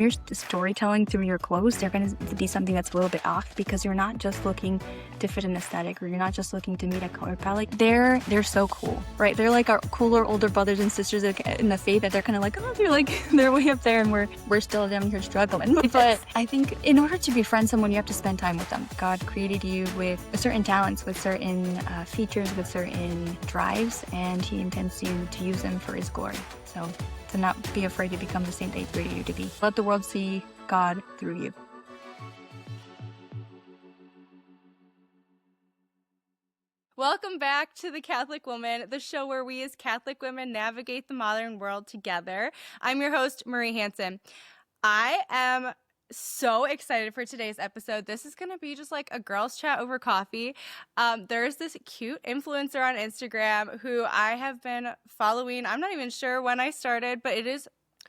your storytelling through your clothes, they're going to be something that's a little bit off, because you're not just looking to fit an aesthetic, or you're not just looking to meet a color palette. They're so cool, right? They're like our cooler older brothers and sisters in the faith, that they're kind of like, oh, they're like, they're way up there, and we're still down here struggling. But I think in order to befriend someone, you have to spend time with them. God created you with certain talents, with certain features, with certain drives, and He intends you to use them for His glory. So to not be afraid to become the saint that He created you to be. Let the world see God through you. Welcome back to The Catholic Woman, the show where we as Catholic women navigate the modern world together. I'm your host, Marie Hansen. I am so excited for today's episode. This is going to be just like a girls' chat over coffee. There's this cute influencer on Instagram who I have been following. I'm not even sure when I started, but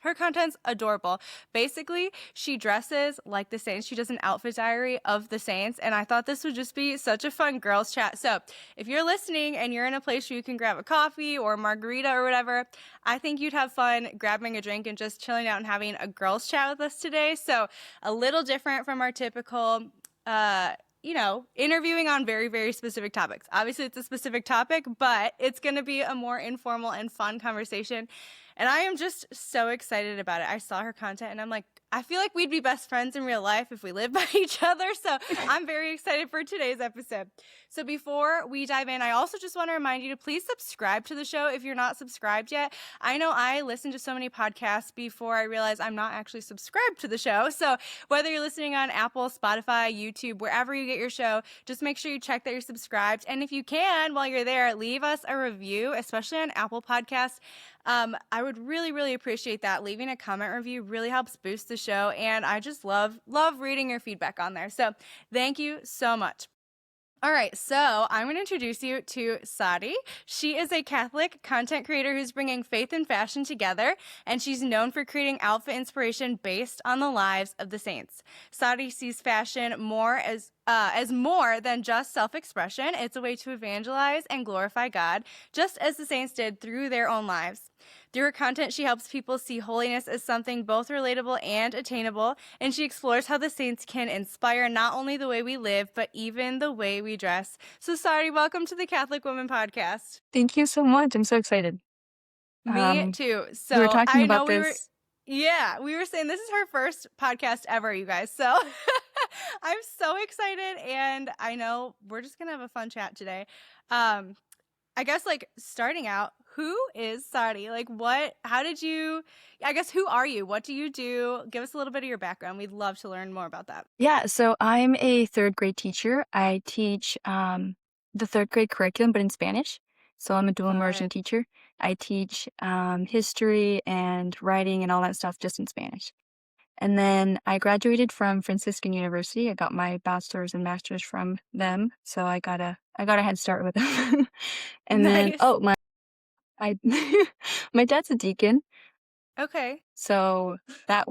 her content's adorable. Basically, she dresses like the saints. She does an outfit diary of the saints, and I thought this would just be such a fun girls' chat. So if you're listening and you're in a place where you can grab a coffee or a margarita or whatever, I think you'd have fun grabbing a drink and just chilling out and having a girls' chat with us today. So a little different from our typical interviewing on very, very specific topics. Obviously, it's a specific topic, but it's going to be a more informal and fun conversation. And I am just so excited about it. I saw her content and I'm like, I feel like we'd be best friends in real life if we lived by each other. So I'm very excited for today's episode. So before we dive in, I also just want to remind you to please subscribe to the show if you're not subscribed yet. I know I listen to so many podcasts before I realize I'm not actually subscribed to the show. So whether you're listening on Apple, Spotify, YouTube, wherever you get your show, just make sure you check that you're subscribed. And if you can, while you're there, leave us a review, especially on Apple Podcasts. I would really, really appreciate that. Leaving a comment review really helps boost the show, and I just love reading your feedback on there. So thank you so much. All right, so I'm going to introduce you to Sary. She is a Catholic content creator who's bringing faith and fashion together, and she's known for creating outfit inspiration based on the lives of the saints. Sary sees fashion more as more than just self-expression. It's a way to evangelize and glorify God, just as the saints did through their own lives. Through her content, she helps people see holiness as something both relatable and attainable, and she explores how the saints can inspire not only the way we live, but even the way we dress. So, Sary, welcome to the Catholic Women Podcast. Thank you so much. I'm so excited. Me too. So we were talking I about know this. we were saying this is her first podcast ever, you guys. So I'm so excited, and I know we're just gonna have a fun chat today. I guess, like, starting out, who is Sary? Like, who are you? What do you do? Give us a little bit of your background. We'd love to learn more about that. Yeah, so I'm a third grade teacher. I teach the third grade curriculum, but in Spanish. So I'm a dual immersion teacher. I teach history and writing and all that stuff just in Spanish. And then I graduated from Franciscan University. I got my bachelor's and master's from them, so I got a head start with them. And Nice. then my dad's a deacon, Okay. so that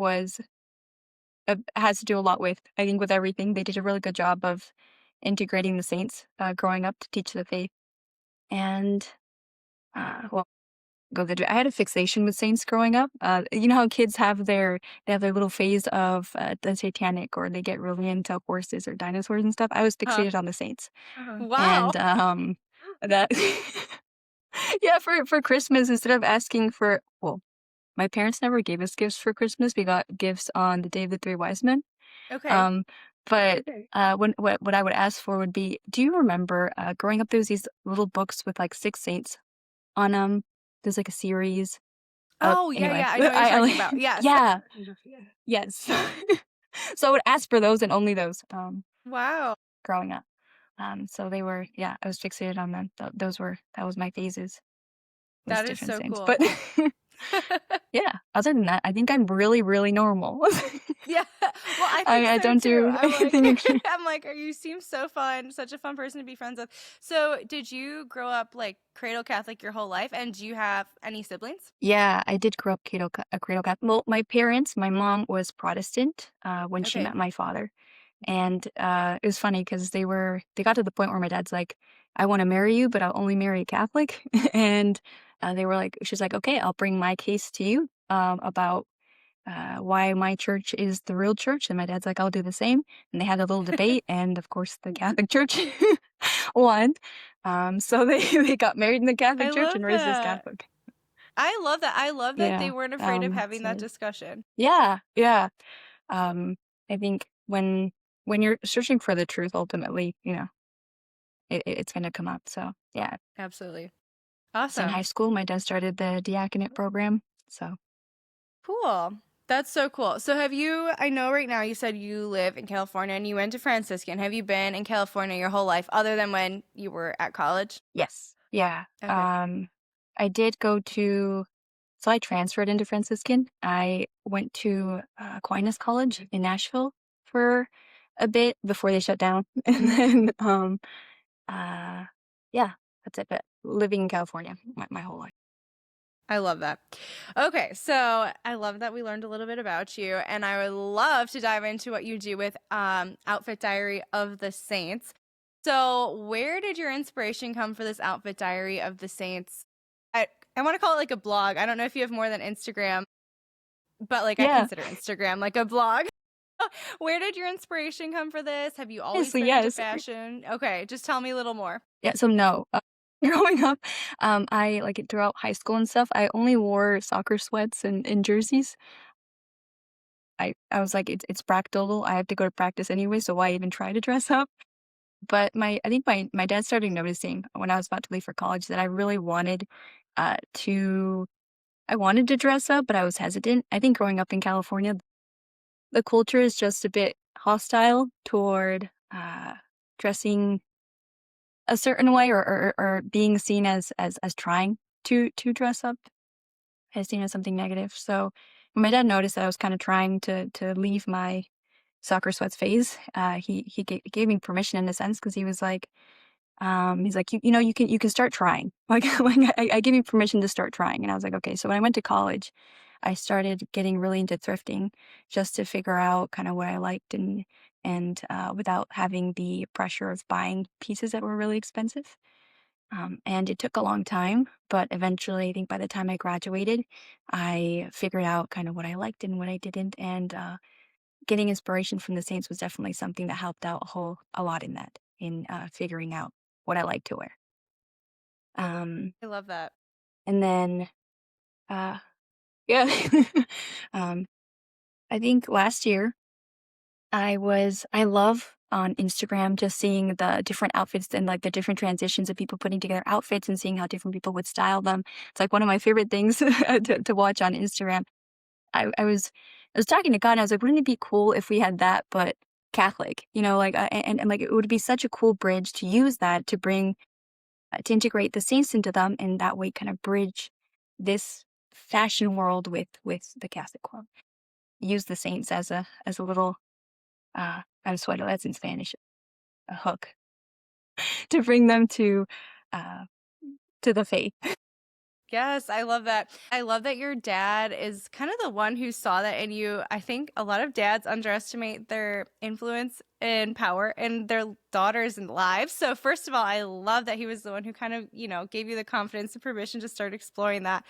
has to do a lot with, I think, with everything. They did a really good job of integrating the saints growing up to teach the faith. And I had a fixation with saints growing up. You know how kids have they have their little phase of the satanic, or they get really into horses or dinosaurs and stuff. I was fixated on the saints. Wow. And that yeah, for Christmas, instead of asking for, my parents never gave us gifts for Christmas. We got gifts on the Day of the Three Wise Men. Okay. But what I would ask for would be, do you remember growing up, there was these little books with like 6 saints on them? There's like a series. Anyway, yeah. I know what you're talking about. Yes. Yeah. Yes. So I would ask for those and only those. Wow. Growing up. So they were, I was fixated on them. That was my phases. That is so cool. But yeah, other than that, I think I'm really, really normal. Yeah. Well, I don't do anything. I'm like, you seem so fun, such a fun person to be friends with. So did you grow up like cradle Catholic your whole life? And do you have any siblings? Yeah, I did grow up cradle Catholic. Well, my mom was Protestant when she met my father. And it was funny because they got to the point where my dad's like, I want to marry you, but I'll only marry a Catholic. And she's like, okay, I'll bring my case to you about why my church is the real church, and my dad's like, I'll do the same. And they had a little debate, and of course, the Catholic Church won. So they they got married in the I Catholic Church love and raised as that. Catholic. I love that. I love that they Yeah. weren't afraid of having that So discussion. yeah, yeah. I think when you're searching for the truth, ultimately, it's gonna come up. So yeah. Absolutely. So in high Awesome. school, my dad started the diaconate program. So Cool. That's so cool. So have you, I know right now you said you live in California and you went to Franciscan. Have you been in California your whole life other than when you were at college? yes, yeah. Okay. I did go to. So I transferred into Franciscan. I went to Aquinas College in Nashville for a bit before they shut down, and then uh, yeah, that's it. But living in California my whole life. I love that. Okay, so I love that we learned a little bit about you, and I would love to dive into what you do with Outfit Diary of the Saints. So, where did your inspiration come for this Outfit Diary of the Saints? I I want to call it like a blog. I don't know if you have more than Instagram, but like I Yeah, consider Instagram like a blog. Where did your inspiration come for this? Have you always honestly, been into yes. fashion? Okay, just tell me a little more. Yeah. So no, growing up, I like it throughout high school and stuff. I only wore soccer sweats and jerseys. I was like, it's practical. I have to go to practice anyway, so why even try to dress up? But I think my dad started noticing when I was about to leave for college that I really wanted to I wanted to dress up, but I was hesitant. I think growing up in California, the culture is just a bit hostile toward dressing a certain way or being seen as trying to dress up as seen as something negative. So when my dad noticed that I was kind of trying to leave my soccer sweats phase, he gave me permission in a sense because he's like, you can start trying. I give you permission to start trying. And I was like, okay. So when I went to college, I started getting really into thrifting just to figure out kind of what I liked and without having the pressure of buying pieces that were really expensive. And it took a long time, but eventually, I think by the time I graduated, I figured out kind of what I liked and what I didn't. And getting inspiration from the Saints was definitely something that helped out a lot in that, in figuring out what I like to wear. Um, I love that. and then, uh, yeah, um, I think last year I love on Instagram just seeing the different outfits and like the different transitions of people putting together outfits and seeing how different people would style them. It's like one of my favorite things to watch on Instagram. I was talking to God and I was like, wouldn't it be cool if we had that, but Catholic, like, and like it would be such a cool bridge to use that to bring to integrate the saints into them, and that way kind of bridge this fashion world with the Catholic world. Use the saints as a little I'm sweater, that's in Spanish, a hook to bring them uh to the faith. Yes, I love that. I love that your dad is kind of the one who saw that in you. I think a lot of dads underestimate their influence and power in their daughters' lives. So, first of all, I love that he was the one who kind of, gave you the confidence and permission to start exploring that.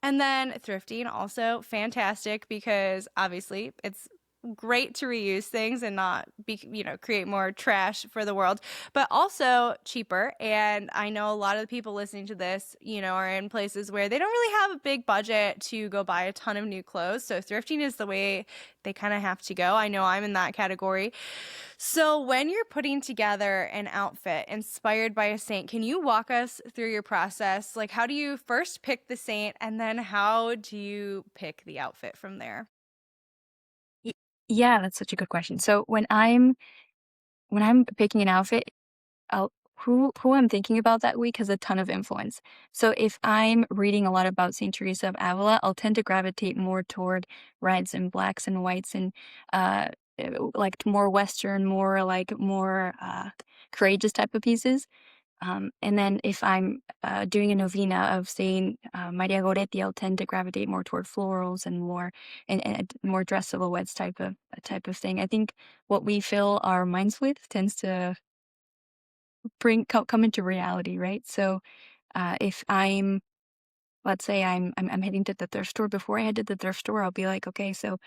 And then thrifting also fantastic because obviously it's great to reuse things and not create more trash for the world, but also cheaper. And I know a lot of the people listening to this, are in places where they don't really have a big budget to go buy a ton of new clothes. So thrifting is the way they kind of have to go. I know I'm in that category. So, when you're putting together an outfit inspired by a saint, can you walk us through your process? Like, how do you first pick the saint, and then how do you pick the outfit from there? Y- yeah, that's such a good question. So when I'm picking an outfit, who I'm thinking about that week has a ton of influence. So if I'm reading a lot about Saint Teresa of Avila, I'll tend to gravitate more toward reds and blacks and whites and uh like more Western, more courageous type of pieces. And then if I'm doing a novena of Saint Maria Goretti, I'll tend to gravitate more toward florals and and more dress silhouettes type of thing. I think what we fill our minds with tends to come into reality, right? So if I'm let's say I'm heading to the thrift store. Before I head to the thrift store, I'll be like, okay, so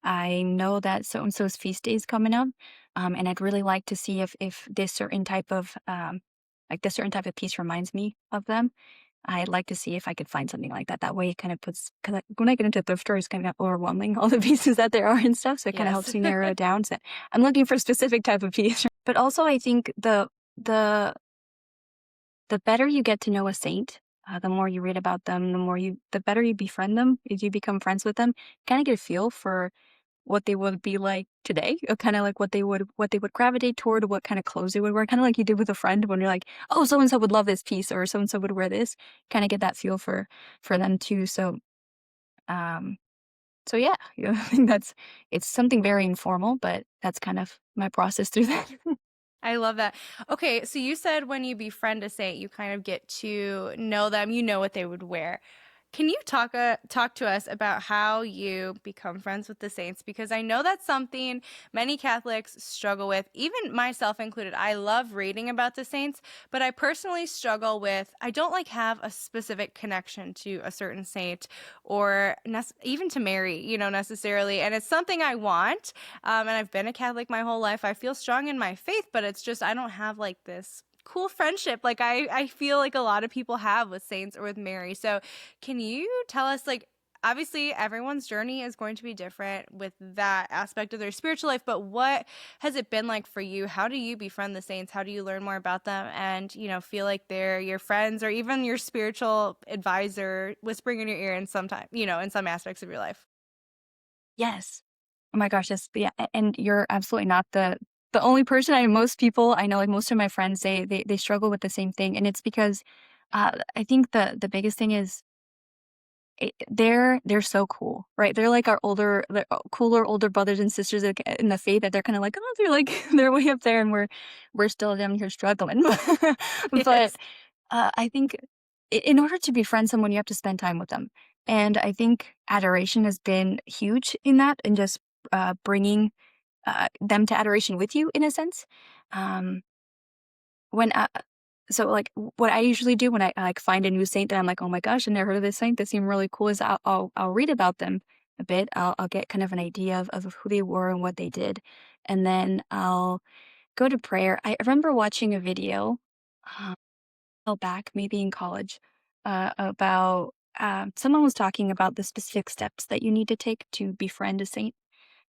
I know that so and so's feast day is coming up, and I'd really like to see if this certain type of like this certain type of piece reminds me of them. I'd like to see if I could find something like that. That way, it kind of puts because when I get into a thrift store, it's kind of overwhelming all the pieces that there are and stuff. So it kind of Yes. helps me narrow it down. So I'm looking for a specific type of piece. But also, I think the the better you get to know a saint, the more you read about them, the better you befriend them, as you become friends with them, kind of get a feel for what they would be like today, or kind of like what they would gravitate toward, what kind of clothes they would wear, kind of like you did with a friend when you're like, oh, so and so would love this piece, or so and so would wear this. Kind of get that feel for them too. Um, so yeah, I think it's something very informal, but that's kind of my process through that. I love that. Okay, so you said when you befriend a saint, you kind of get to know them, you know what they would wear. Can you talk to us about how you become friends with the saints? Because I know that's something many Catholics struggle with, even myself included. I love reading about the saints, but I personally struggle with I don't like have a specific connection to a certain saint or even to Mary, necessarily. And it's something I want. And I've been a Catholic my whole life. I feel strong in my faith, but it's just I don't have like this cool friendship like I feel like a lot of people have with saints or with Mary. So can you tell us, like, obviously everyone's journey is going to be different with that aspect of their spiritual life, but what has it been like for you? How do you befriend the saints? How do you learn more about them and, feel like they're your friends or even your spiritual advisor whispering in your ear in some time, in some aspects of your life? Yes. Oh my gosh, yes, yeah, and you're absolutely not the only person. Most people I know, like most of my friends, they struggle with the same thing, and it's because I think the biggest thing is they're so cool, right? They're like they're cooler older brothers and sisters in the faith that they're kind of like, oh, they're like they're way up there, and we're still down here struggling. But Yes. I think in order to befriend someone, you have to spend time with them, and I think adoration has been huge in that, and just bringing them to adoration with you in a sense. Um, when so like what I usually do when I like find a new saint that I'm like, oh my gosh, I never heard of this saint. They seem really cool. Is I'll read about them a bit. I'll get kind of an idea of who they were and what they did, and then I'll go to prayer. I remember watching a video uh, a while back, maybe in college, about someone was talking about the specific steps that you need to take to befriend a saint.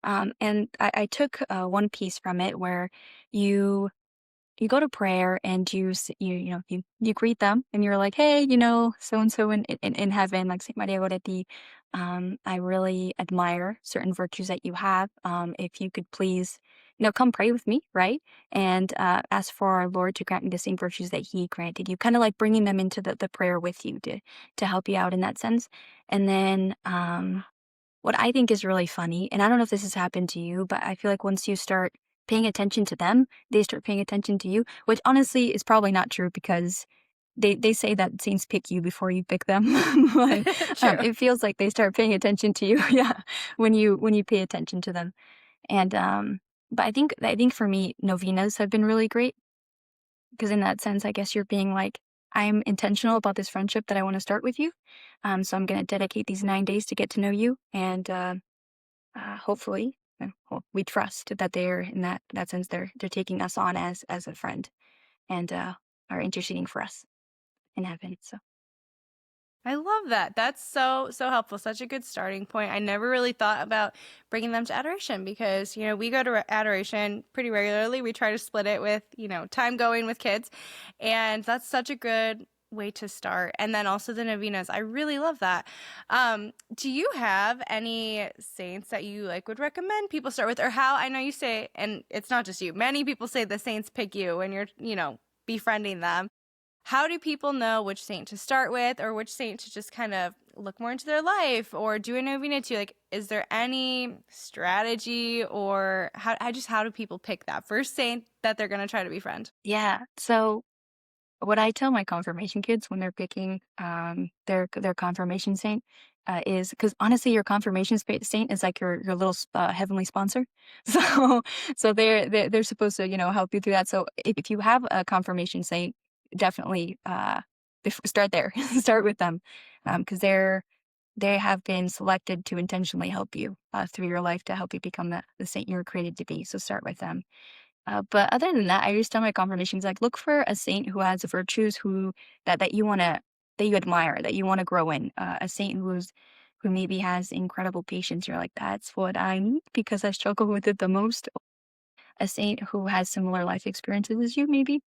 And I took one piece from it where you you go to prayer and you greet them and you're like, hey, so and so in heaven, like Saint Maria Goretti. I really admire certain virtues that you have. If you could please, come pray with me, right? And ask for our Lord to grant me the same virtues that He granted you. Kind of like bringing them into the prayer with you to help you out in that sense. And then what I think is really funny, and I don't know if this has happened to you, but I feel like once you start paying attention to them, they start paying attention to you, which honestly is probably not true because they say that saints pick you before you pick them. But True. it feels like they start paying attention to you, yeah, when you pay attention to them. And but I think for me, novenas have been really great because in that sense, I guess you're being like, I'm intentional about this friendship that I want to start with you. So I'm going to dedicate these 9 days to get to know you, and hopefully, well, we trust that they're in that sense they're taking us on as a friend, and are interceding for us in heaven. So I love that. That's so helpful. Such a good starting point. I never really thought about bringing them to adoration because, we go to adoration pretty regularly. We try to split it with, time going with kids. And that's such a good way to start. And then also the novenas. I really love that. Do you have any saints that you like would recommend people start with, or how? I know you say, and it's not just you, many people say the saints pick you when you're, befriending them. How do people know which saint to start with or which saint to just kind of look more into their life or do a novena to? Like, is there any strategy or how do people pick that first saint that they're going to try to befriend? yeah, so what I tell my confirmation kids when they're picking their confirmation saint is because honestly, your confirmation saint is like your little heavenly sponsor. So they're supposed to help you through that. So if you have a confirmation saint, definitely. start there. Start with them, because they have been selected to intentionally help you through your life to help you become the saint you were created to be. So start with them. But other than that, I just tell my confirmations like look for a saint who has virtues that you want to that you admire, that you want to grow in. A saint who maybe has incredible patience. You're like, that's what I need because I struggle with it the most. A saint who has similar life experiences as you, maybe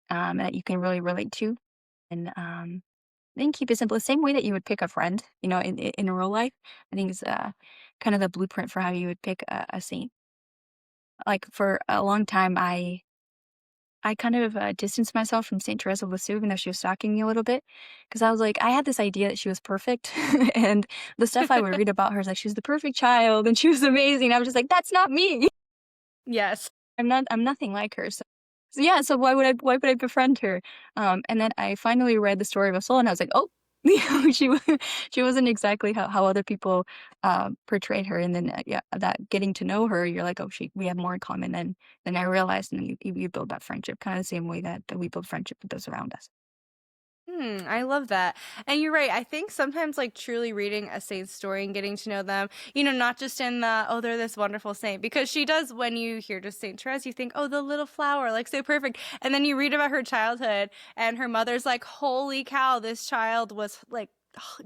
that you can really relate to, and then keep it simple. The same way that you would pick a friend, in real life. I think is kind of the blueprint for how you would pick a saint. Like for a long time, I kind of distanced myself from Saint Teresa of Lisieux, even though she was stalking me a little bit, because I was like, I had this idea that she was perfect, and the stuff I would read about her is like she was the perfect child and she was amazing. I was just like, that's not me. Yes. I'm nothing like her. So yeah, so why would I befriend her? And then I finally read the story of a soul, and I was like, oh, she wasn't exactly how other people portrayed her. And then yeah, that getting to know her, you're like, oh, we have more in common than I realized, and then you build that friendship, kind of the same way that we build friendship with those around us. I love that. And you're right. I think sometimes, like, truly reading a saint's story and getting to know them, not just in the, oh, they're this wonderful saint, because she does, when you hear just Saint Therese, you think, oh, the little flower, like, so perfect. And then you read about her childhood, and her mother's like, holy cow, this child was like,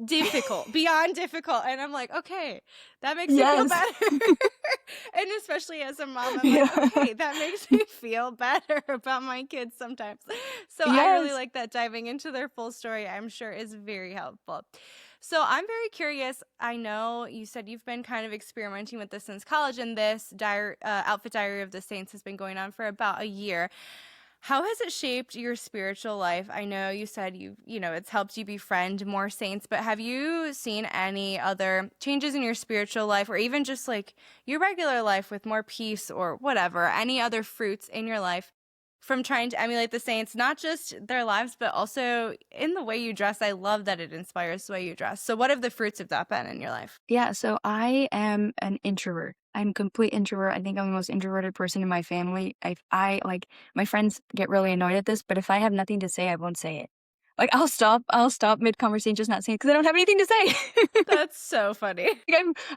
difficult, beyond difficult. And I'm like, okay, that makes me feel Yes. better. And especially as a mom, I'm like, Yeah. okay, that makes me feel better about my kids sometimes. So I really Yes. like that diving into their full story, I'm sure is very helpful. So I'm very curious. I know you said you've been kind of experimenting with this since college, and this outfit diary of the saints has been going on for about a year. How has it shaped your spiritual life? I know you said it's helped you befriend more saints, but have you seen any other changes in your spiritual life, or even just like your regular life with more peace or whatever, any other fruits in your life from trying to emulate the saints, not just their lives, but also in the way you dress? I love that it inspires the way you dress. So what have the fruits of that been in your life? Yeah, so I am an introvert. I'm a complete introvert. I think I'm the most introverted person in my family. I like my friends get really annoyed at this, but if I have nothing to say, I won't say it. Like I'll stop mid conversation, just not saying it because I don't have anything to say. That's so funny.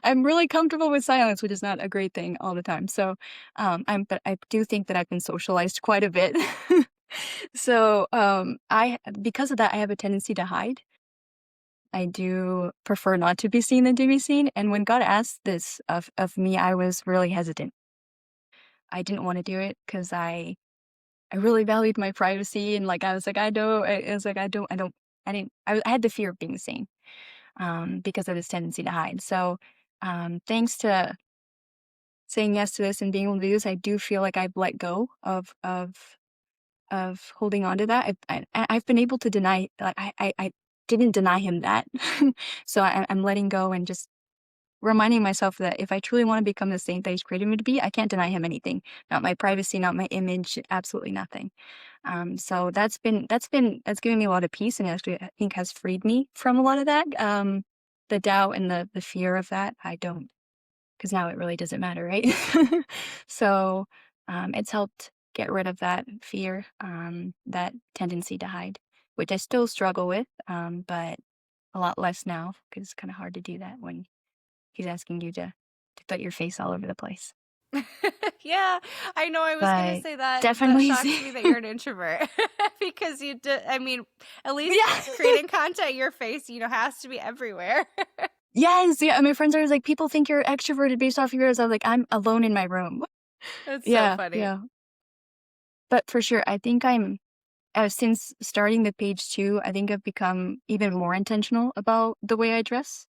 I'm really comfortable with silence, which is not a great thing all the time. So, but I do think that I've been socialized quite a bit. So, I because of that, I have a tendency to hide. I do prefer not to be seen than to be seen, and when God asked this of me, I was really hesitant. I didn't wanna do it because I really valued my privacy, and, like, I was like, "I don't," I was like, I didn't I had the fear of being seen, because of this tendency to hide. So, thanks to saying yes to this and being able to do this, I do feel like I've let go of holding on to that. I've been able to deny, like, I didn't deny him that. So I'm letting go and just reminding myself that if I truly want to become the saint that he's created me to be, I can't deny him anything. Not my privacy, not my image, absolutely nothing. So that's given me a lot of peace, and actually I think has freed me from a lot of that. The doubt and the fear of that. I don't, because now it really doesn't matter, right? So it's helped get rid of that fear, that tendency to hide, which I still struggle with, but a lot less now because it's kind of hard to do that when he's asking you to put your face all over the place. Yeah, I know. I was gonna But say that definitely shocks see. me that you're an introvert because I mean, at least Yeah. creating content, your face, has to be everywhere. Yes, yeah, my friends are always like, "People think you're extroverted based off yours." I'm like, "I'm alone in my room." That's so Yeah, funny. yeah. But for sure, I think since starting the page too, I think I've become even more intentional about the way I dress.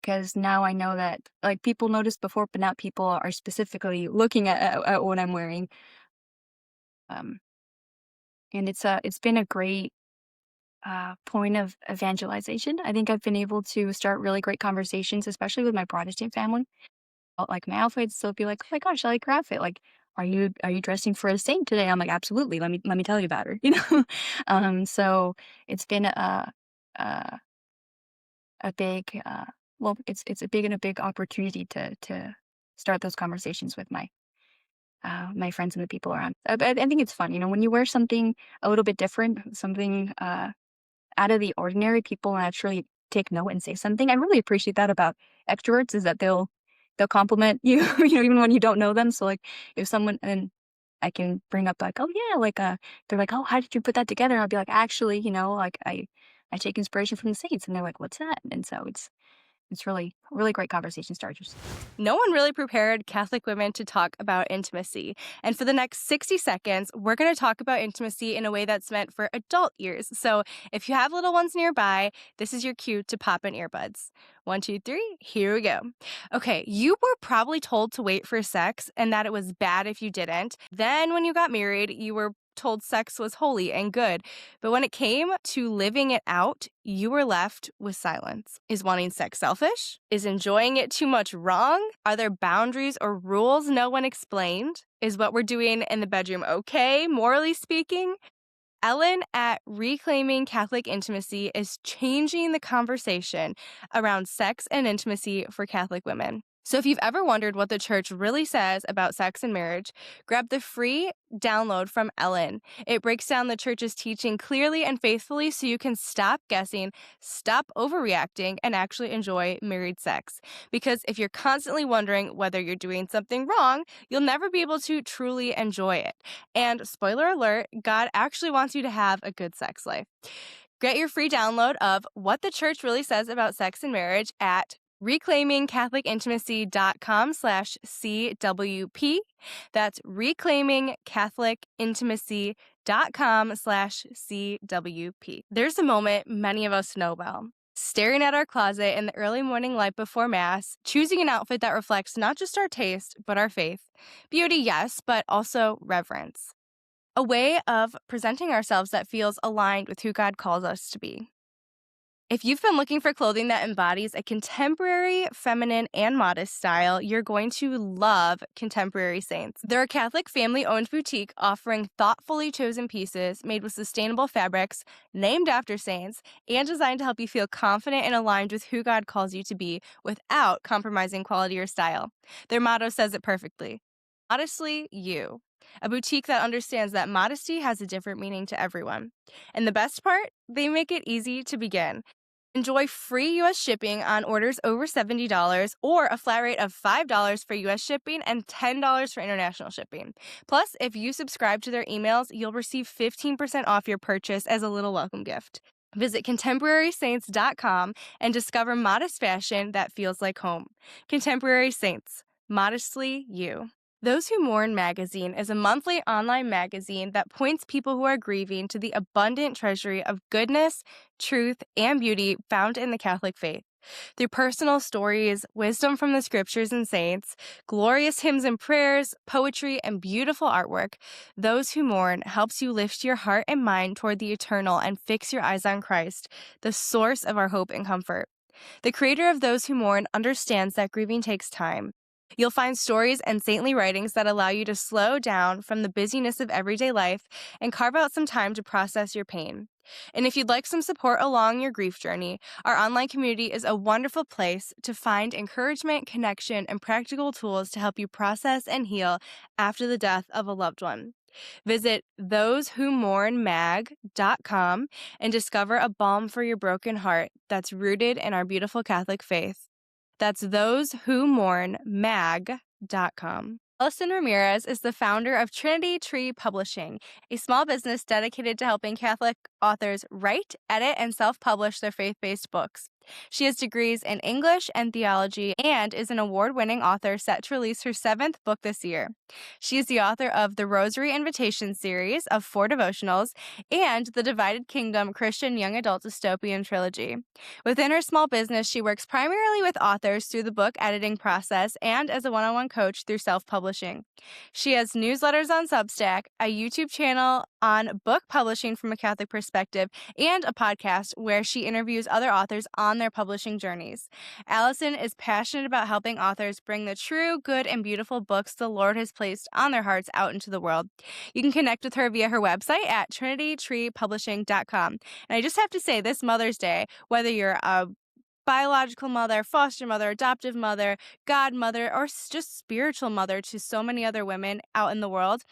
Because now I know that, like, people noticed before, but now people are specifically looking at what I'm wearing. Um, and it's been a great point of evangelization. I think I've been able to start really great conversations, especially with my Protestant family. Like my outfits, they'll be like, "Oh my gosh, I like your outfit. Like, are you dressing for a saint today?" I'm like, "Absolutely. Let me tell you about her." So it's been a a big well, it's a big and a big opportunity to start those conversations with my friends and the people around. I think it's fun, when you wear something a little bit different, something out of the ordinary, people naturally take note and say something. I really appreciate that about extroverts is that they'll compliment you, even when you don't know them. So like if someone and I can bring up like, oh yeah, like they're like, oh, how did you put that together? And I'll be like, actually, like I take inspiration from the Saints, and they're like, what's that? And so it's really really great conversation starters. No one really prepared Catholic women to talk about intimacy. And for the next 60 seconds, we're going to talk about intimacy in a way that's meant for adult ears. So if you have little ones nearby, this is your cue to pop in earbuds. 1, 2, 3, here we go. Okay, you were probably told to wait for sex and that it was bad if you didn't. Then when you got married, you were told sex was holy and good. But when it came to living it out, you were left with silence. Is wanting sex selfish? Is enjoying it too much wrong? Are there boundaries or rules no one explained? Is what we're doing in the bedroom okay, morally speaking? Ellen at Reclaiming Catholic Intimacy is changing the conversation around sex and intimacy for Catholic women. So if you've ever wondered what the church really says about sex and marriage, grab the free download from Ellen. It breaks down the church's teaching clearly and faithfully so you can stop guessing, stop overreacting, and actually enjoy married sex. Because if you're constantly wondering whether you're doing something wrong, you'll never be able to truly enjoy it. And spoiler alert, God actually wants you to have a good sex life. Get your free download of What the Church Really Says About Sex and Marriage at reclaimingcatholicintimacy.com/CWP. That's reclaimingcatholicintimacy.com/CWP. There's a moment many of us know well. Staring at our closet in the early morning light before Mass, choosing an outfit that reflects not just our taste, but our faith. Beauty, yes, but also reverence. A way of presenting ourselves that feels aligned with who God calls us to be. If you've been looking for clothing that embodies a contemporary, feminine, and modest style, you're going to love Contemporary Saints. They're a Catholic family-owned boutique offering thoughtfully chosen pieces made with sustainable fabrics, named after saints, and designed to help you feel confident and aligned with who God calls you to be without compromising quality or style. Their motto says it perfectly. Modestly you. A boutique that understands that modesty has a different meaning to everyone. And the best part? They make it easy to begin. Enjoy free U.S. shipping on orders over $70 or a flat rate of $5 for U.S. shipping and $10 for international shipping. Plus, if you subscribe to their emails, you'll receive 15% off your purchase as a little welcome gift. Visit contemporarysaints.com and discover modest fashion that feels like home. Contemporary Saints. Modestly you. Those Who Mourn magazine is a monthly online magazine that points people who are grieving to the abundant treasury of goodness, truth, and beauty found in the Catholic faith. Through personal stories, wisdom from the scriptures and saints, glorious hymns and prayers, poetry, and beautiful artwork, Those Who Mourn helps you lift your heart and mind toward the eternal and fix your eyes on Christ, the source of our hope and comfort. The creator of Those Who Mourn understands that grieving takes time. You'll find stories and saintly writings that allow you to slow down from the busyness of everyday life and carve out some time to process your pain. And if you'd like some support along your grief journey, our online community is a wonderful place to find encouragement, connection, and practical tools to help you process and heal after the death of a loved one. Visit thosewhomournmag.com and discover a balm for your broken heart that's rooted in our beautiful Catholic faith. That's thosewhomournmag.com. Alison Ramirez is the founder of Trinity Tree Publishing, a small business dedicated to helping Catholic authors write, edit, and self-publish their faith-based books. She has degrees in English and theology and is an award-winning author set to release her 7th book this year. She is the author of the Rosary Invitation series of 4 devotionals and the Divided Kingdom Christian Young Adult Dystopian trilogy. Within her small business, she works primarily with authors through the book editing process and as a one-on-one coach through self-publishing. She has newsletters on Substack, a YouTube channel on book publishing from a Catholic perspective, and a podcast where she interviews other authors on their publishing journeys. Alison is passionate about helping authors bring the true, good, and beautiful books the Lord has placed on their hearts out into the world. You can connect with her via her website at trinitytreepublishing.com. And I just have to say, this Mother's Day, whether you're a biological mother, foster mother, adoptive mother, godmother, or just spiritual mother to so many other women out in the world,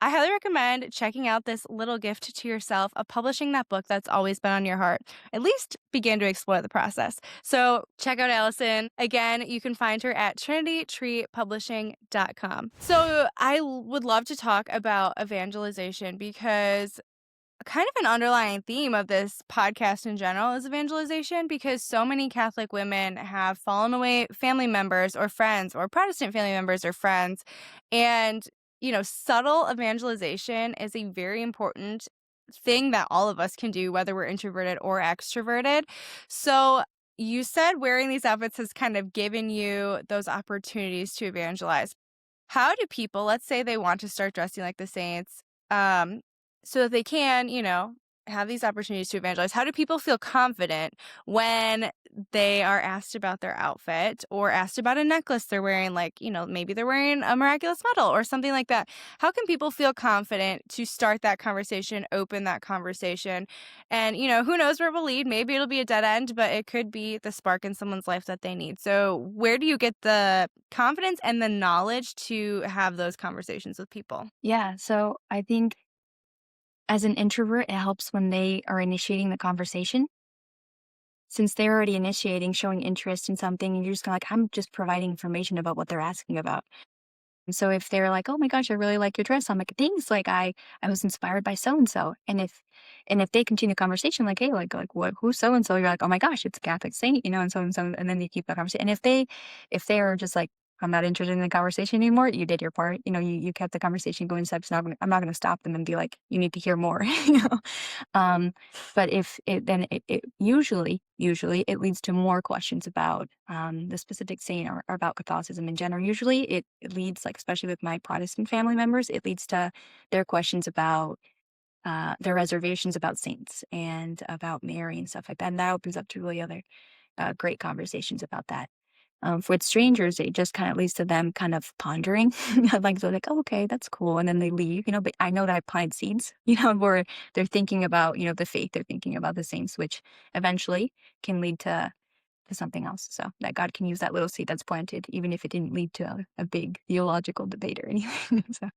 I highly recommend checking out this little gift to yourself of publishing that book that's always been on your heart. At least begin to explore the process. So check out Allison. Again, you can find her at trinitytreepublishing.com. So would love to talk about evangelization because kind of an underlying theme of this podcast in general is evangelization because so many Catholic women have fallen away family members or friends or Protestant family members or friends. And, subtle evangelization is a very important thing that all of us can do, whether we're introverted or extroverted. So, you said wearing these outfits has kind of given you those opportunities to evangelize. How do people, let's say they want to start dressing like the saints, um, so that they can, have these opportunities to evangelize? How do people feel confident when they are asked about their outfit or asked about a necklace they're wearing, like, maybe they're wearing a miraculous medal or something like that? How can people feel confident to start that conversation, open that conversation? And, who knows where it will lead? Maybe it'll be a dead end, but it could be the spark in someone's life that they need. So, where do you get the confidence and the knowledge to have those conversations with people? Yeah. So I think as an introvert, it helps when they are initiating the conversation. Since they're already initiating, showing interest in something, and you're just kinda like, I'm just providing information about what they're asking about. And so if they're like, "Oh my gosh, I really like your dress," I'm like, "Thanks, like, I was inspired by so and so." And if they continue the conversation, like, "Hey, like, what who's so and so?" You're like, "Oh my gosh, it's a Catholic saint, and so," and then they keep the conversation. And if they are just like, "I'm not interested in the conversation anymore," you did your part. You kept the conversation going steps. I'm not gonna stop them and be like, "You need to hear more," you know? Um, but if it then it usually it leads to more questions about the specific saint or about Catholicism in general. Usually it leads, like, especially with my Protestant family members, it leads to their questions about their reservations about saints and about Mary and stuff like that. And that opens up to really other great conversations about that. With strangers, it just kind of leads to them kind of pondering, like they're like, "Oh, okay, that's cool," and then they leave. But I know that I planted seeds, where they're thinking about the faith, they're thinking about the saints, which eventually can lead to something else. So that God can use that little seed that's planted, even if it didn't lead to a big theological debate or anything. So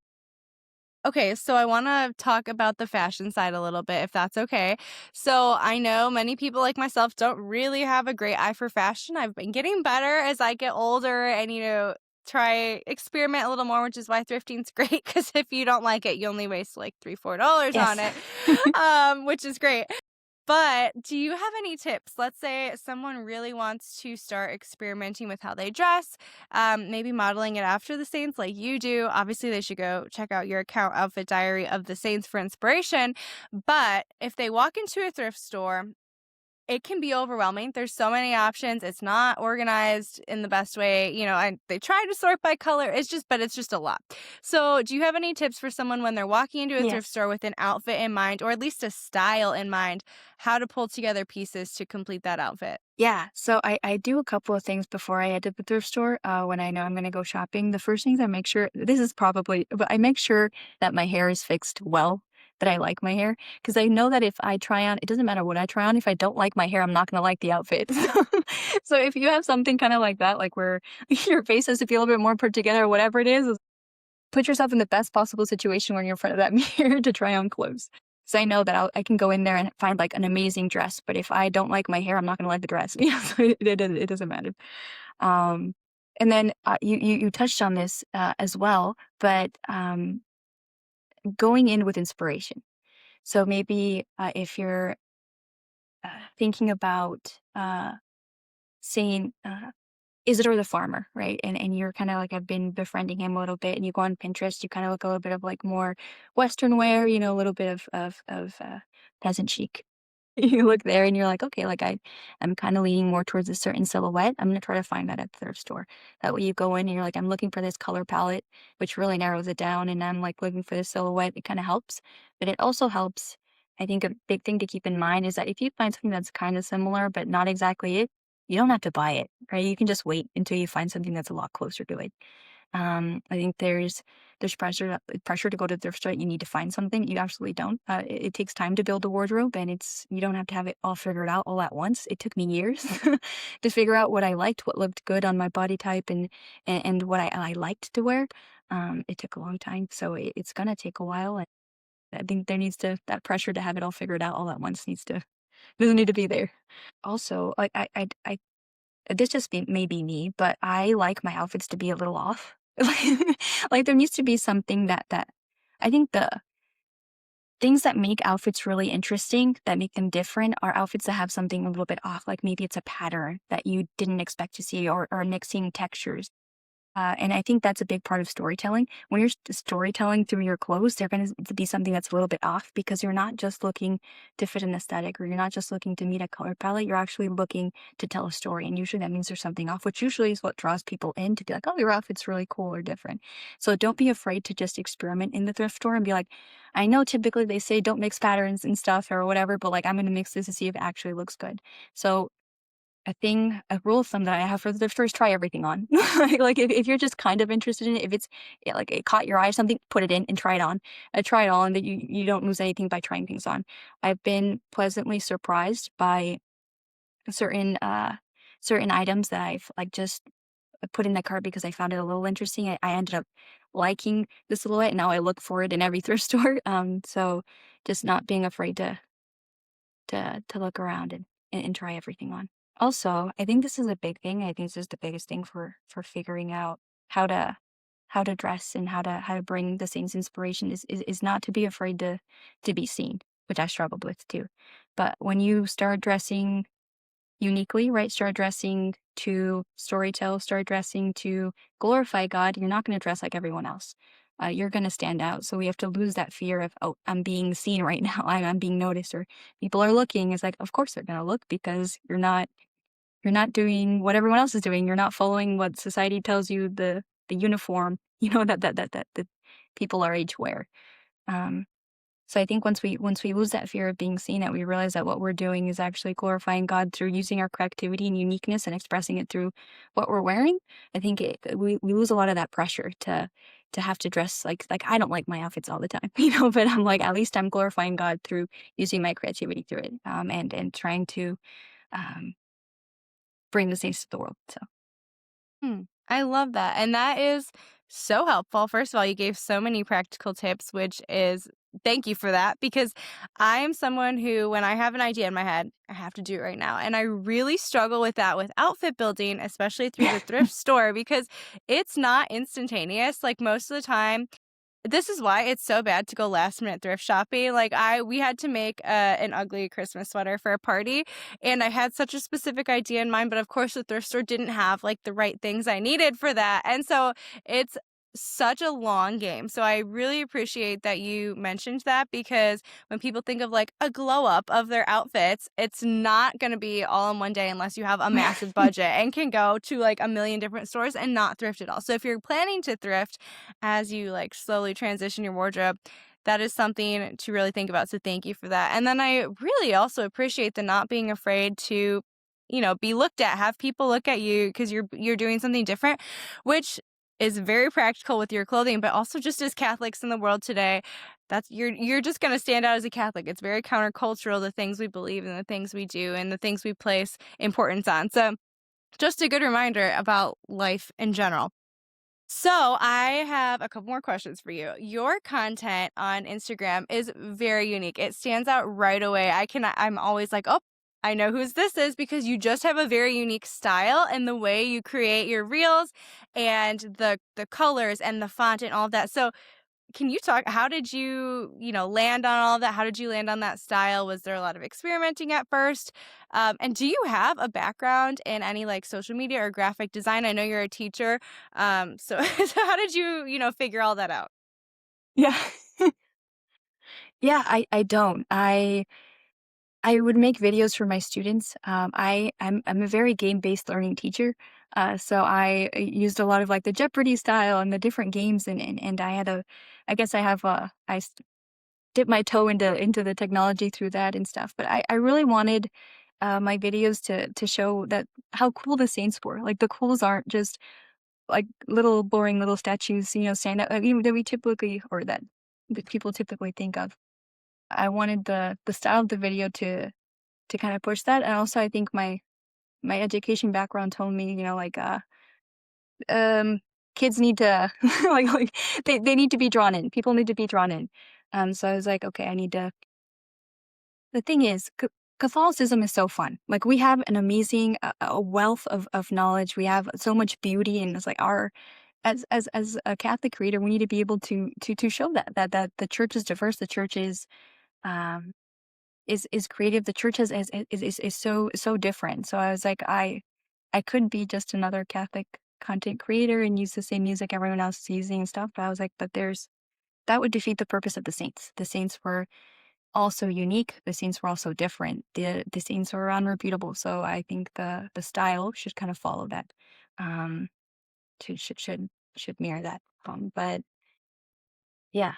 Okay, so I want to talk about the fashion side a little bit, if that's okay. So I know many people like myself don't really have a great eye for fashion. I've been getting better as I get older and, try experiment a little more, which is why thrifting's great because if you don't like it, you only waste like $3, $4 on yes. it, which is great. But do you have any tips? Let's say someone really wants to start experimenting with how they dress, maybe modeling it after the Saints like you do. Obviously, they should go check out your account, Outfit Diary of the Saints, for inspiration. But if they walk into a thrift store, it can be overwhelming. There's so many options. It's not organized in the best way. And they try to sort by color. But it's just a lot. So, do you have any tips for someone when they're walking into a thrift Yes. store with an outfit in mind, or at least a style in mind, how to pull together pieces to complete that outfit? Yeah. So I do a couple of things before I head to the thrift store. When I know I'm going to go shopping, the first things I make sure this is probably, but I make sure that my hair is fixed well, that I like my hair, because I know that if I try on, it doesn't matter what I try on. If I don't like my hair, I'm not going to like the outfit. So if you have something kind of like that, like where your face has to feel a bit more put together, or whatever it is, put yourself in the best possible situation when you're in front of that mirror to try on clothes. So I know that I can go in there and find like an amazing dress, but if I don't like my hair, I'm not going to like the dress. So it doesn't matter. Um, and then you touched on this as well, but going in with inspiration. So maybe if you're thinking about saying Isidore the farmer, right? And you're kind of like, I've been befriending him a little bit, and you go on Pinterest, you kind of look a little bit of like more Western wear, a little bit of peasant chic. You look there and you're like, okay, like I'm kind of leaning more towards a certain silhouette. I'm gonna try to find that at the thrift store. That way you go in and you're like, I'm looking for this color palette, which really narrows it down, and I'm like looking for this silhouette. It kind of helps, but it also helps. I think a big thing to keep in mind is that if you find something that's kind of similar but not exactly it, you don't have to buy it, right? You can just wait until you find something that's a lot closer to it. I think there's pressure to go to the thrift store. You need to find something. You absolutely don't. It takes time to build a wardrobe, and you don't have to have it all figured out all at once. It took me years to figure out what I liked, what looked good on my body type, and what I liked to wear. It took a long time, so it's gonna take a while. And I think that pressure to have it all figured out all at once doesn't need to be there. Also, like this just may be me, but I like my outfits to be a little off. Like there needs to be something that I think the things that make outfits really interesting, that make them different, are outfits that have something a little bit off. Like maybe it's a pattern that you didn't expect to see, or mixing textures. And I think that's a big part of storytelling. When you're storytelling through your clothes, they're going to be something that's a little bit off, because you're not just looking to fit an aesthetic, or you're not just looking to meet a color palette. You're actually looking to tell a story. And usually that means there's something off, which usually is what draws people in to be like, oh, your outfit's really cool or different. So don't be afraid to just experiment in the thrift store and be like, I know typically they say don't mix patterns and stuff or whatever, but like I'm going to mix this to see if it actually looks good. So a rule of thumb that I have for the thrift store is try everything on. Like if you're just kind of interested in it, if like it caught your eye or something, put it in and try it on. Try it all, and that you don't lose anything by trying things on. I've been pleasantly surprised by certain certain items that I've like just put in the cart because I found it a little interesting. I ended up liking the silhouette, and now I look for it in every thrift store. So just not being afraid to look around and try everything on. Also, I think this is a big thing. I think this is the biggest thing for figuring out how to how to dress, and how to bring the Saints inspiration, is not to be afraid to be seen, which I struggled with too. But when you start dressing uniquely, right? Start dressing to storytell, start dressing to glorify God. You're not going to dress like everyone else. You're going to stand out. So we have to lose that fear of, oh, I'm being seen right now. I'm being noticed, or people are looking. It's like, of course they're going to look, because you're not doing what everyone else is doing. You're not following what society tells you, the uniform, that people our age wear. Um, so I think once we lose that fear of being seen, that we realize that what we're doing is actually glorifying God through using our creativity and uniqueness and expressing it through what we're wearing. I think we lose a lot of that pressure to have to dress like I don't like my outfits all the time, but I'm like, at least I'm glorifying God through using my creativity through it, and trying to um, bring the saints to the world. So I love that. And that is so helpful. First of all, you gave so many practical tips, which is thank you for that, because I am someone who, when I have an idea in my head, I have to do it right now. And I really struggle with that with outfit building, especially through the thrift store, because it's not instantaneous. Like most of the time, this is why it's so bad to go last minute thrift shopping. Like we had to make an ugly Christmas sweater for a party, and I had such a specific idea in mind, but of course the thrift store didn't have like the right things I needed for that. And so it's such a long game. So I really appreciate that you mentioned that, because when people think of like a glow up of their outfits, it's not going to be all in one day unless you have a massive budget and can go to like a million different stores and not thrift at all. So if you're planning to thrift as you like slowly transition your wardrobe, that is something to really think about. So thank you for that. And then I really also appreciate the not being afraid to, be looked at, have people look at you because you're doing something different, which is very practical with your clothing, but also just as Catholics in the world today, that's you're just going to stand out as a Catholic. It's very countercultural, the things we believe and the things we do and the things we place importance on. So just a good reminder about life in general. So I have a couple more questions for you. Your content on Instagram is very unique. It stands out right away. I'm always like, oh, I know whose this is, because you just have a very unique style and the way you create your reels and the colors and the font and all of that. So can you talk, how did you, land on all of that? How did you land on that style? Was there a lot of experimenting at first? And do you have a background in any like social media or graphic design? I know you're a teacher. So, so how did you, figure all that out? yeah, yeah. I don't. I would make videos for my students. I'm a very game-based learning teacher. So I used a lot of like the Jeopardy style and the different games, and I guess I have dipped my toe into the technology through that and stuff. But I really wanted my videos to show that how cool the Saints were. Like the clothes aren't just like little boring little statues, stand out, even that we typically or that people typically think of. I wanted the style of the video to kind of push that, and also I think my education background told me, um, kids need to they need to be drawn in. People need to be drawn in. So I was like, okay, I need to. The thing is, Catholicism is so fun. Like we have an amazing a wealth of knowledge. We have so much beauty, and it's like our as a Catholic creator, we need to be able to show that the church is diverse. The church um is creative. The church is so different. So I was like, I could be just another Catholic content creator and use the same music everyone else is using and stuff. But I was like, but that would defeat the purpose of the saints. The saints were also unique. The saints were also different. The saints were unrepeatable. So I think the style should kind of follow that. Um, should mirror that. But yeah,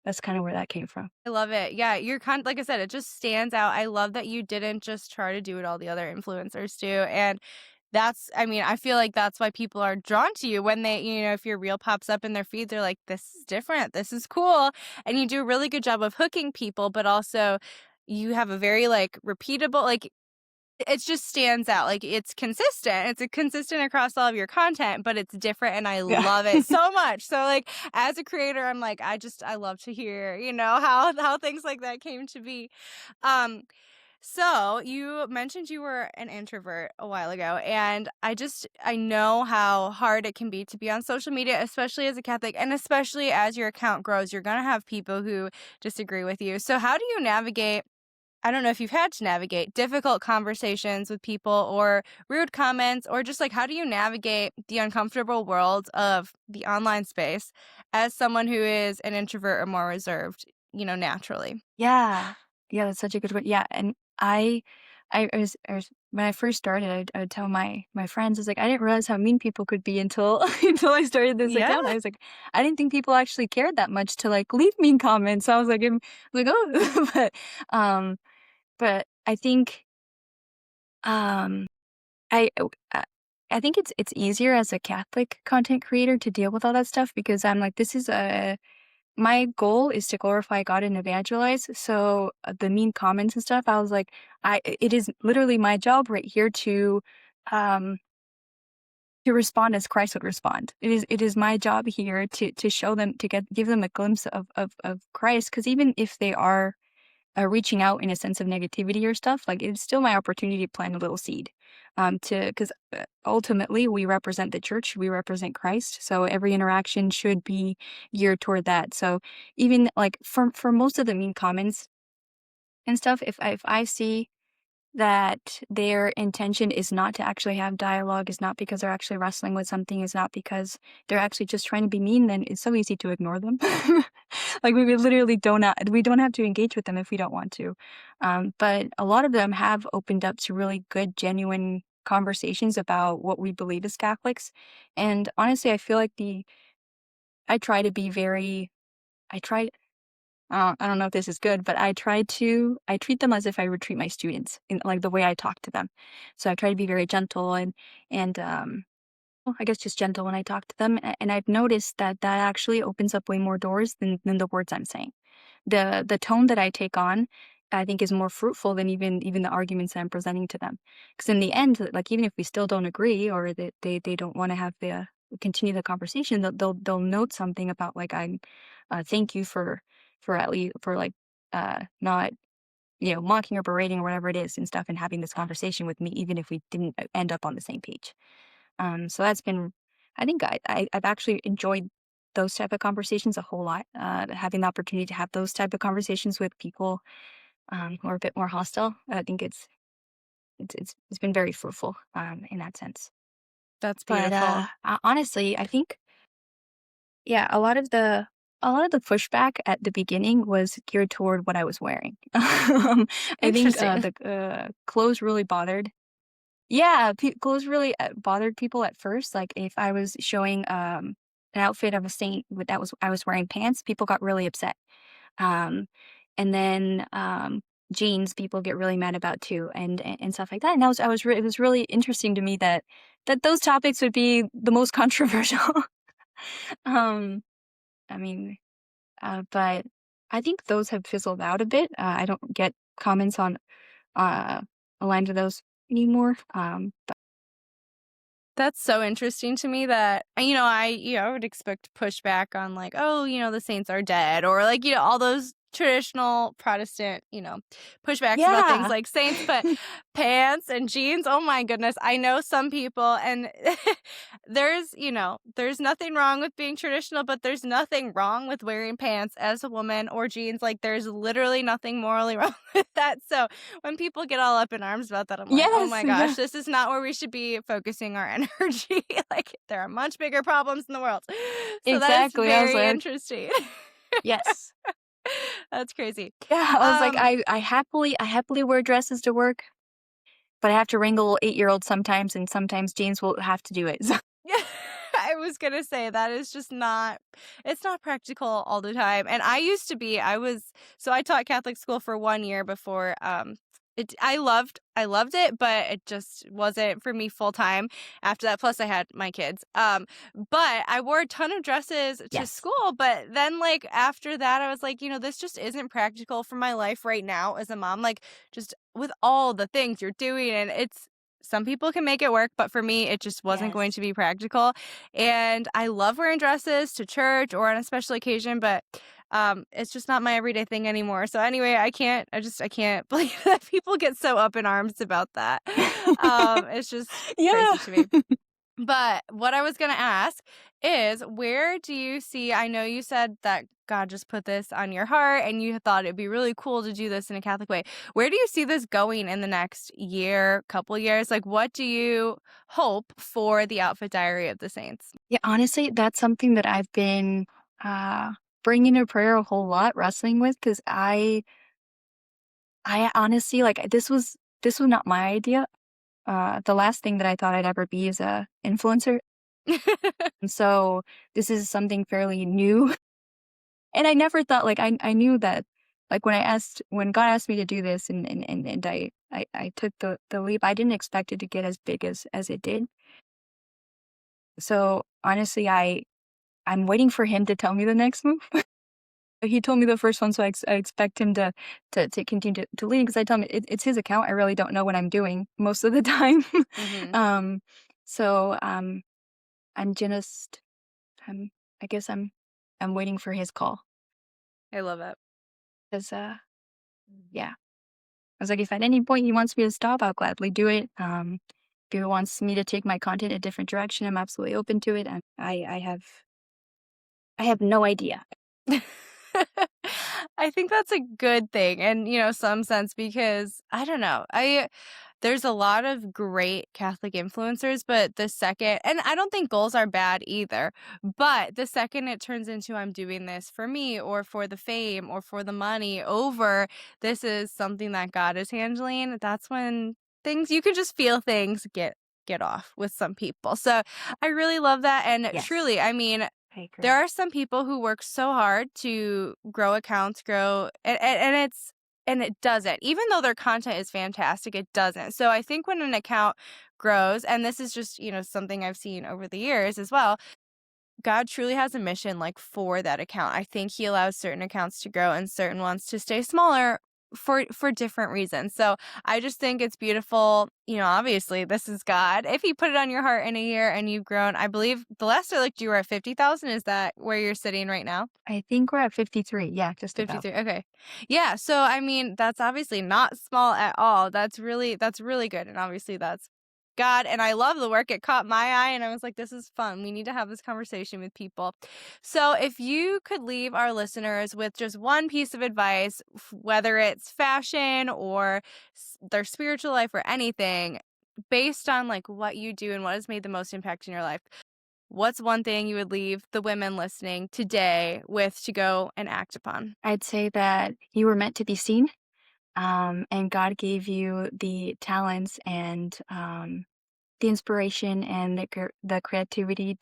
that's kind of where that came from. I love it. Yeah, you're kind like I said, it just stands out. I love that you didn't just try to do what all the other influencers do. And that's, I mean, I feel like that's why people are drawn to you when they, if your reel pops up in their feed, they're like, this is different. This is cool. And you do a really good job of hooking people, but also you have a very like repeatable, like it just stands out, like, it's consistent. It's, consistent across all of your content, but it's different, and I Yeah. love it so much. So, like, as a creator, I'm like, I love to hear, how things like that came to be. Um, so you mentioned you were an introvert a while ago, and I know how hard it can be to be on social media, especially as a Catholic, and especially as your account grows, you're gonna have people who disagree with you. So how do you navigate I don't know if you've had to navigate difficult conversations with people or rude comments, or just like how do you navigate the uncomfortable world of the online space as someone who is an introvert or more reserved, naturally? Yeah. Yeah, that's such a good one. Yeah, and I was when I first started, I'd tell my friends, I was like, I didn't realize how mean people could be until until I started this Yeah. account. I was like, I didn't think people actually cared that much to like leave mean comments. So I was like, oh, but I think um I uh, uh, I think it's easier as a Catholic content creator to deal with all that stuff because I'm like, this is a my goal is to glorify God and evangelize. So the mean comments and stuff, I was like, it is literally my job right here um to respond as Christ would respond. It is my job here to show them to give them a glimpse of Christ. Because even if they are reaching out in a sense of negativity or stuff, like it's still my opportunity to plant a little seed. Because ultimately we represent the church, we represent Christ. So every interaction should be geared toward that. So even like for most of the mean comments and stuff, if I see that their intention is not to actually have dialogue, is not because they're actually wrestling with something, is not because they're actually just trying to be mean, then it's so easy to ignore them. Like we literally we don't have to engage with them if we don't want to. But a lot of them have opened up to really good, genuine conversations about what we believe as Catholics. And honestly, I feel like I try to be very, I try I don't know if this is good, but I treat them as if I would treat my students in like the way I talk to them. So I try to be very gentle and well, I guess just gentle when I talk to them. And I've noticed that actually opens up way more doors than the words I'm saying. The tone that I take on, I think is more fruitful than even the arguments that I'm presenting to them. Because in the end, like even if we still don't agree or that they don't want to have the continue the conversation, they'll note something about like I'm thank you for at least for like not mocking or berating or whatever it is and stuff and having this conversation with me even if we didn't end up on the same page. So that's been, I think I've actually enjoyed those type of conversations a whole lot. Having the opportunity to have those type of conversations with people who are a bit more hostile, I think it's been very fruitful in that sense. That's But beautiful. honestly, I think yeah, a lot of the pushback at the beginning was geared toward what I was wearing. I think Interesting. the clothes really bothered. Yeah, clothes really, bothered people at first, like, if I was showing, an outfit of a saint with I was wearing pants, people got really upset. Um, and then, jeans people get really mad about too, and stuff like that. And it was really interesting to me that those topics would be the most controversial. um, I mean, but I think those have fizzled out a bit. I don't get comments on uh aligned with those anymore. That's so interesting to me that, I would expect pushback on like, oh, the saints are dead, or like, all those traditional Protestant, pushbacks about things Yeah. like saints, but pants and jeans, oh my goodness. I know some people, and there's nothing wrong with being traditional, but there's nothing wrong with wearing pants as a woman or jeans. Like there's literally nothing morally wrong with that. So when people get all up in arms about that, I'm like, oh Yes. my Yeah. gosh, this is not where we should be focusing our energy. Like, there are much bigger problems in the world. So that is Exactly. I was very like, interesting. yes. That's crazy. Yeah. I was like, Um, I happily wear dresses to work, but I have to wrangle 8-year-olds sometimes, and sometimes jeans will have to do it. So, Yeah, I was gonna say that is just not it's not practical all the time. And I taught Catholic school for 1 year before I loved it, but it just wasn't for me full time after that. Plus I had my kids. But I wore a ton of dresses to yes. school, but then like after that I was like, this just isn't practical for my life right now as a mom. Like just with all the things you're doing, and it's some people can make it work, but for me, it just wasn't going Yes. to be practical. And I love wearing dresses to church or on a special occasion, but it's just not my everyday thing anymore. So anyway, I can't believe that people get so up in arms about that. It's just Yeah. crazy to me. But what I was going to ask is, where do you see? I know you said that God just put this on your heart and you thought it'd be really cool to do this in a Catholic way. Where do you see this going in the next year, couple years? Like, what do you hope for the Outfit Diary of the Saints? Yeah, honestly, that's something that I've been uh bringing to prayer a whole lot, wrestling with, because I honestly like this was not my idea. The last thing that I thought I'd ever be is a influencer. And so this is something fairly new. And I never thought like I knew that like when God asked me to do this and I took the leap, I didn't expect it to get as big as it did. So honestly, I'm waiting for him to tell me the next move. He told me the first one, so I expect him to continue to lead because I tell him it's his account. I really don't know what I'm doing most of the time. Hmm. um, so I'm just I'm I guess I'm waiting for his call I love it. because yeah, I was like if at any point he wants me to stop, I'll gladly do it. If he wants me to take my content a different direction, I'm absolutely open to it. I have no idea. I think that's a good thing and, some sense because I don't know. There's a lot of great Catholic influencers, but the second, and I don't think goals are bad either, but the second it turns into I'm doing this for me or for the fame or for the money over this is something that God is handling, that's when you can just feel things get off with some people. So I really love that. And Yes, truly, I mean, I there agree. are some people who work so hard to grow accounts, and it doesn't. Even though their content is fantastic, it doesn't. So I think when an account grows, and this is just, something I've seen over the years as well, God truly has a mission like for that account. I think he allows certain accounts to grow and certain ones to stay smaller for different reasons. So I just think it's beautiful. Obviously this is God. If he put it on your heart in a year and you've grown, I believe the last I looked you were at 50,000. Is that where you're sitting right now? I think we're at 53. Yeah, just about. 53. Okay. Yeah, so I mean, that's obviously not small at all. That's really good. And obviously that's God, and I love the work. It caught my eye and I was like, this is fun. We need to have this conversation with people. So, if you could leave our listeners with just one piece of advice, whether it's fashion or their spiritual life or anything, based on like what you do and what has made the most impact in your life, what's one thing you would leave the women listening today with to go and act upon? I'd say that you were meant to be seen, and God gave you the talents and the inspiration and the creativity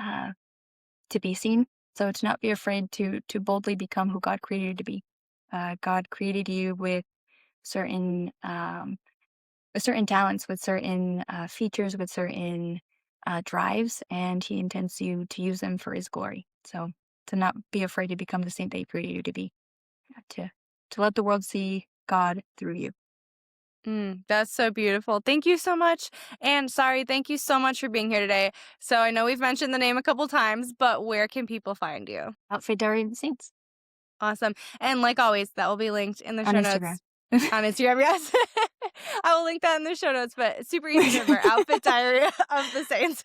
uh, to be seen. So to not be afraid to boldly become who God created you to be. God created you with certain certain talents, with certain features, with certain drives, and He intends you to use them for His glory. So to not be afraid to become the saint that He created you to be, to let the world see God through you. That's so beautiful. Thank you so much. And Sary, thank you so much for being here today. So I know we've mentioned the name a couple times, but where can people find you? Outfit Diary of the Saints Awesome. And like always, that will be linked in the on show Instagram. notes. On Instagram, yes. I will link that in the show notes, but it's super easy to remember. Outfit Diary of the Saints.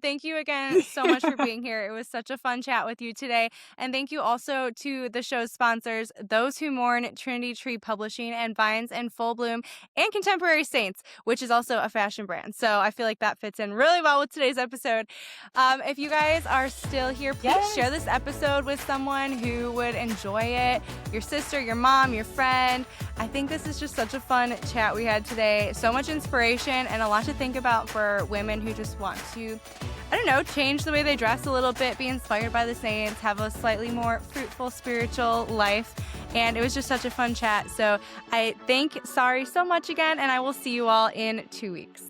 Thank you again so much for being here. It was such a fun chat with you today. And thank you also to the show's sponsors, Those Who Mourn, Trinity Tree Publishing, and Vines in Full Bloom, and Contemporary Saints, which is also a fashion brand. So I feel like that fits in really well with today's episode. If you guys are still here, please share this episode with someone who would enjoy it. Your sister, your mom, your friend. I think this is just such a fun chat we had today. So much inspiration and a lot to think about for women who just want to, I don't know, change the way they dress a little bit, be inspired by the saints, have a slightly more fruitful spiritual life. And it was just such a fun chat. So I thank Sary so much again, and I will see you all in 2 weeks.